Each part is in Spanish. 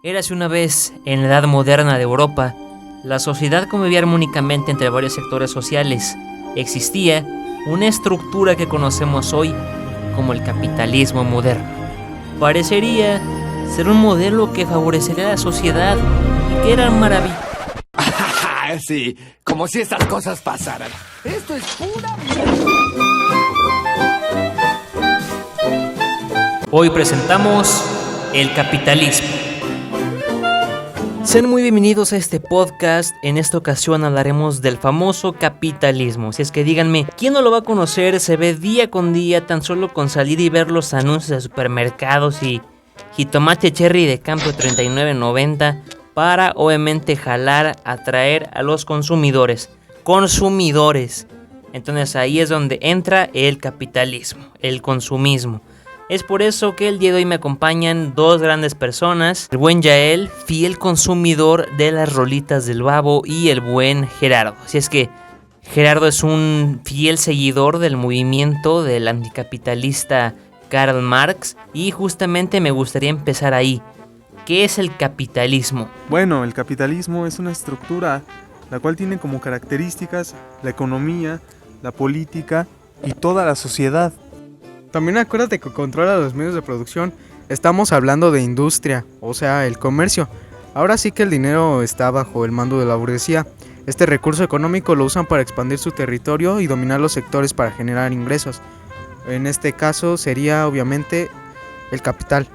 Érase una vez, en la edad moderna de Europa, la sociedad convivía armónicamente entre varios sectores sociales. Existía una estructura que conocemos hoy como el capitalismo moderno. Parecería ser un modelo que favorecería a la sociedad y que era maravilloso. Sí, como si estas cosas pasaran. Esto es pura mierda. Hoy presentamos el capitalismo. Sean muy bienvenidos a este podcast. En esta ocasión hablaremos del famoso capitalismo. Si es que díganme, ¿quién no lo va a conocer? Se ve día con día tan solo con salir y ver los anuncios de supermercados y jitomate cherry de campo 39.90 para obviamente jalar, atraer a los consumidores. Entonces ahí es donde entra el capitalismo, el consumismo. Es por eso que el día de hoy me acompañan dos grandes personas, el buen Yael, fiel consumidor de las rolitas del Babo, y el buen Gerardo. Así es que Gerardo es un fiel seguidor del movimiento del anticapitalista Karl Marx y justamente me gustaría empezar ahí. ¿Qué es el capitalismo? Bueno, el capitalismo es una estructura la cual tiene como características la economía, la política y toda la sociedad. También acuérdate que controla los medios de producción. Estamos hablando de industria, o sea, el comercio. Ahora sí que el dinero está bajo el mando de la burguesía. Este recurso económico lo usan para expandir su territorio y dominar los sectores para generar ingresos. En este caso sería obviamente el capital.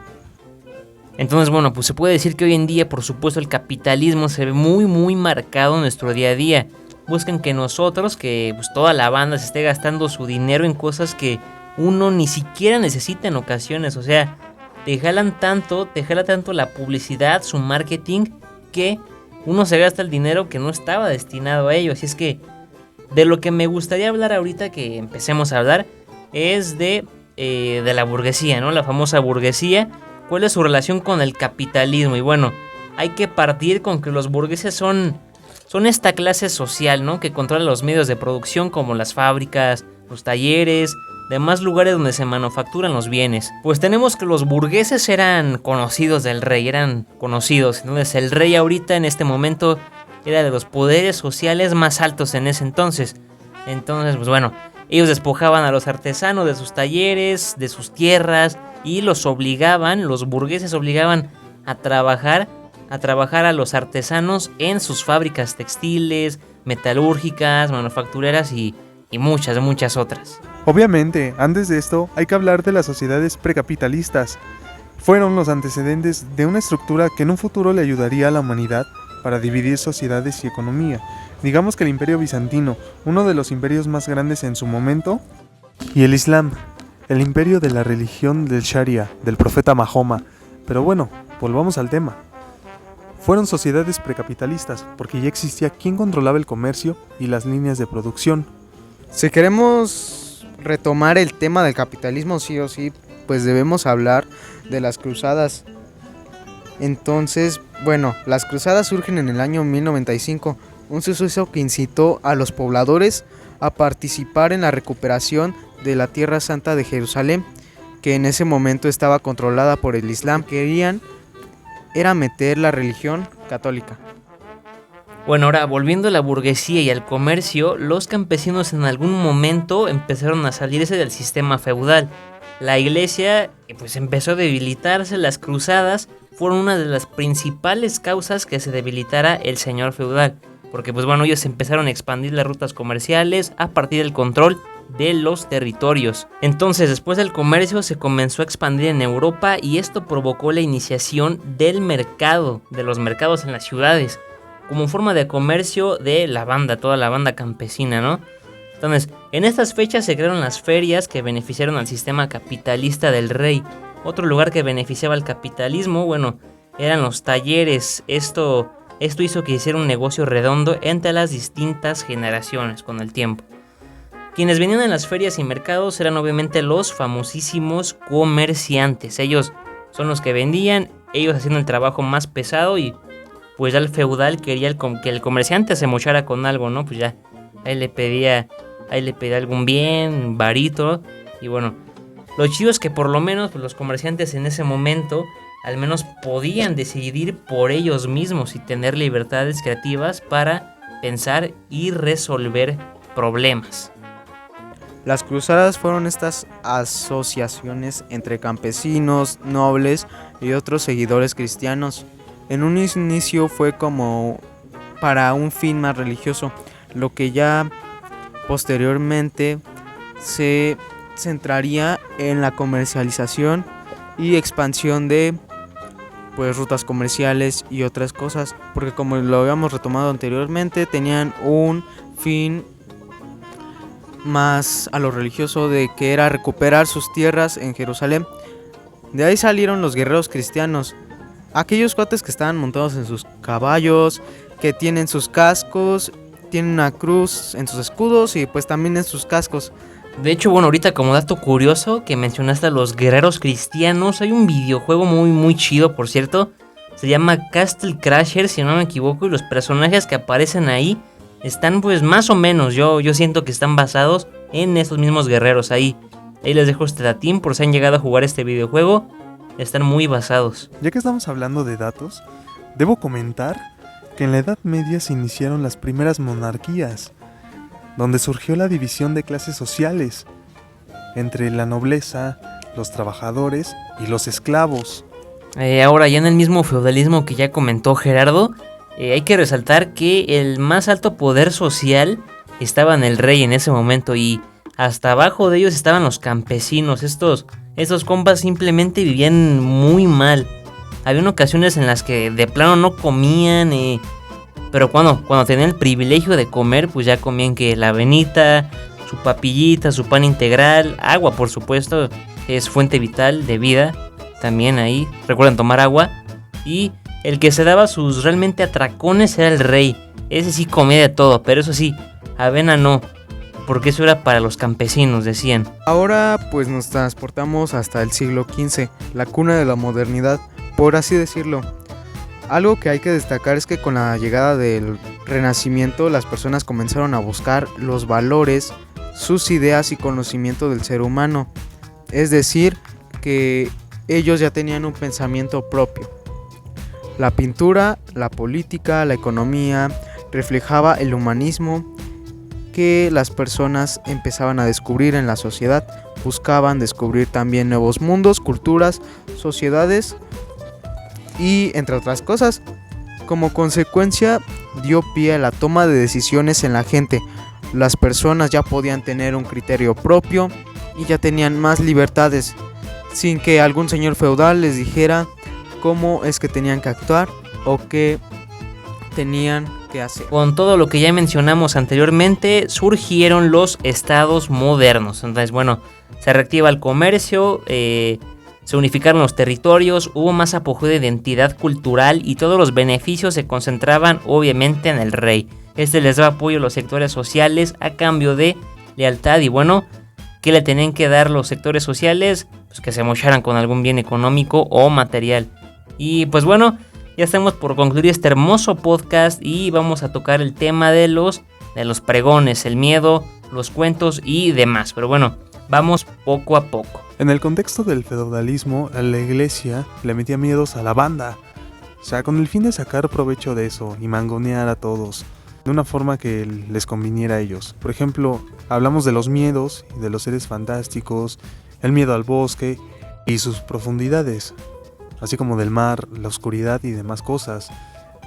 Entonces, bueno, pues se puede decir que hoy en día, por supuesto, el capitalismo se ve muy marcado en nuestro día a día. Buscan que nosotros, que pues toda la banda se esté gastando su dinero en cosas que uno ni siquiera necesita en ocasiones. O sea, te jala tanto la publicidad, su marketing, que uno se gasta el dinero que no estaba destinado a ello. Así es que de lo que me gustaría hablar ahorita que empecemos a hablar es de la burguesía, ¿no? La famosa burguesía. ¿Cuál es su relación con el capitalismo? Y bueno, hay que partir con que los burgueses son esta clase social, ¿no? Que controla los medios de producción como las fábricas, los talleres, demás lugares donde se manufacturan los bienes. Pues tenemos que los burgueses eran conocidos del rey, Entonces el rey ahorita en este momento era de los poderes sociales más altos en ese entonces. Entonces, pues bueno, ellos despojaban a los artesanos de sus talleres, de sus tierras, y los burgueses obligaban a trabajar a los artesanos en sus fábricas textiles, metalúrgicas, manufactureras y muchas otras. Obviamente, antes de esto hay que hablar de las sociedades precapitalistas. Fueron los antecedentes de una estructura que en un futuro le ayudaría a la humanidad para dividir sociedades y economía. Digamos que el Imperio Bizantino, uno de los imperios más grandes en su momento, y el Islam, el imperio de la religión del Sharia, del profeta Mahoma. Pero bueno, volvamos al tema. Fueron sociedades precapitalistas porque ya existía quien controlaba el comercio y las líneas de producción. Si queremos retomar el tema del capitalismo sí o sí, pues debemos hablar de las cruzadas. Entonces, bueno, las cruzadas surgen en el año 1095, un suceso que incitó a los pobladores a participar en la recuperación de la Tierra Santa de Jerusalén, que en ese momento estaba controlada por el Islam. Querían era meter la religión católica. Bueno, ahora volviendo a la burguesía y al comercio, los campesinos en algún momento empezaron a salirse del sistema feudal. La iglesia pues empezó a debilitarse, las cruzadas fueron una de las principales causas que se debilitara el señor feudal. Porque pues bueno, ellos empezaron a expandir las rutas comerciales a partir del control de los territorios. Entonces, después del comercio se comenzó a expandir en Europa y esto provocó la iniciación del mercado, de los mercados en las ciudades, como forma de comercio de la banda, toda la banda campesina, ¿no? Entonces, en estas fechas se crearon las ferias que beneficiaron al sistema capitalista del rey. Otro lugar que beneficiaba al capitalismo, bueno, eran los talleres. Esto hizo que hiciera un negocio redondo entre las distintas generaciones con el tiempo. Quienes venían en las ferias y mercados eran obviamente los famosísimos comerciantes. Ellos son los que vendían, ellos haciendo el trabajo más pesado y pues ya el feudal quería que el comerciante se mochara con algo, ¿no? Pues ya, ahí le pedía algún bien, varito y bueno. Lo chido es que por lo menos pues, los comerciantes en ese momento al menos podían decidir por ellos mismos y tener libertades creativas para pensar y resolver problemas. Las cruzadas fueron estas asociaciones entre campesinos, nobles y otros seguidores cristianos. En un inicio fue como para un fin más religioso, lo que ya posteriormente se centraría en la comercialización y expansión de rutas comerciales y otras cosas, porque como lo habíamos retomado anteriormente, tenían un fin más a lo religioso, de que era recuperar sus tierras en Jerusalén. De ahí salieron los guerreros cristianos, aquellos cuates que estaban montados en sus caballos, que tienen sus cascos, tienen una cruz en sus escudos y pues también en sus cascos. De hecho, bueno, ahorita como dato curioso que mencionaste a los guerreros cristianos, hay un videojuego muy chido, por cierto. Se llama Castle Crashers, si no me equivoco, y los personajes que aparecen ahí están pues más o menos, yo siento que están basados en esos mismos guerreros ahí. Ahí les dejo este datín por si han llegado a jugar este videojuego, están muy basados. Ya que estamos hablando de datos, debo comentar que en la Edad Media se iniciaron las primeras monarquías, donde surgió la división de clases sociales entre la nobleza, los trabajadores y los esclavos. Ahora ya en el mismo feudalismo que ya comentó Gerardo, hay que resaltar que el más alto poder social estaba en el rey en ese momento y hasta abajo de ellos estaban los campesinos. Estos compas simplemente vivían muy mal. Había ocasiones en las que de plano no comían, pero cuando tenían el privilegio de comer, pues ya comían que la avenita, su papillita, su pan integral, agua por supuesto, es fuente vital de vida, también ahí, recuerden tomar agua, y el que se daba sus realmente atracones era el rey, ese sí comía de todo, pero eso sí, avena no, porque eso era para los campesinos, decían. Ahora pues nos transportamos hasta el siglo XV, la cuna de la modernidad, por así decirlo. Algo que hay que destacar es que con la llegada del Renacimiento las personas comenzaron a buscar los valores, sus ideas y conocimiento del ser humano. Es decir, que ellos ya tenían un pensamiento propio. La pintura, la política, la economía reflejaba el humanismo que las personas empezaban a descubrir en la sociedad. Buscaban descubrir también nuevos mundos, culturas, sociedades y entre otras cosas. Como consecuencia dio pie a la toma de decisiones en la gente. Las personas ya podían tener un criterio propio y ya tenían más libertades, sin que algún señor feudal les dijera cómo es que tenían que actuar o qué tenían que hacer. Con todo lo que ya mencionamos anteriormente, surgieron los estados modernos. Entonces, bueno, se reactiva el comercio, se unificaron los territorios, hubo más apogeo de identidad cultural y todos los beneficios se concentraban obviamente en el rey. Este les daba apoyo a los sectores sociales a cambio de lealtad y bueno, ¿qué le tenían que dar los sectores sociales? Pues que se mocharan con algún bien económico o material. Y pues bueno, ya estamos por concluir este hermoso podcast y vamos a tocar el tema de los pregones, el miedo, los cuentos y demás. Pero bueno, vamos poco a poco. En el contexto del feudalismo, la iglesia le metía miedos a la banda, o sea, con el fin de sacar provecho de eso y mangonear a todos, de una forma que les conviniera a ellos. Por ejemplo, hablamos de los miedos y de los seres fantásticos, el miedo al bosque y sus profundidades, así como del mar, la oscuridad y demás cosas.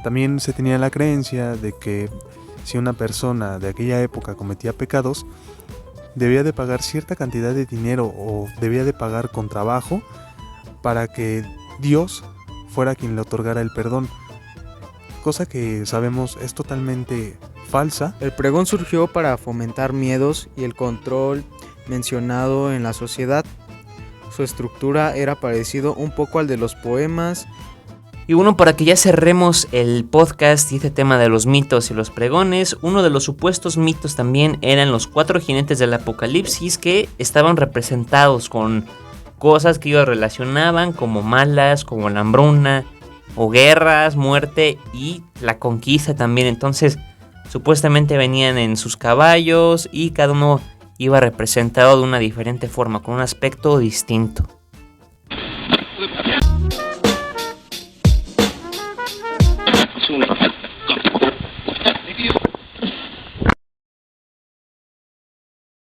También se tenía la creencia de que si una persona de aquella época cometía pecados, debía de pagar cierta cantidad de dinero o debía de pagar con trabajo para que Dios fuera quien le otorgara el perdón, cosa que sabemos es totalmente falsa. El pregón surgió para fomentar miedos y el control mencionado en la sociedad. Su estructura era parecido un poco al de los poemas. Y bueno, para que ya cerremos el podcast y este tema de los mitos y los pregones, uno de los supuestos mitos también eran los 4 jinetes del apocalipsis que estaban representados con cosas que ellos relacionaban como malas, como la hambruna, o guerras, muerte y la conquista también. Entonces, supuestamente venían en sus caballos y cada uno iba representado de una diferente forma, con un aspecto distinto. Soon.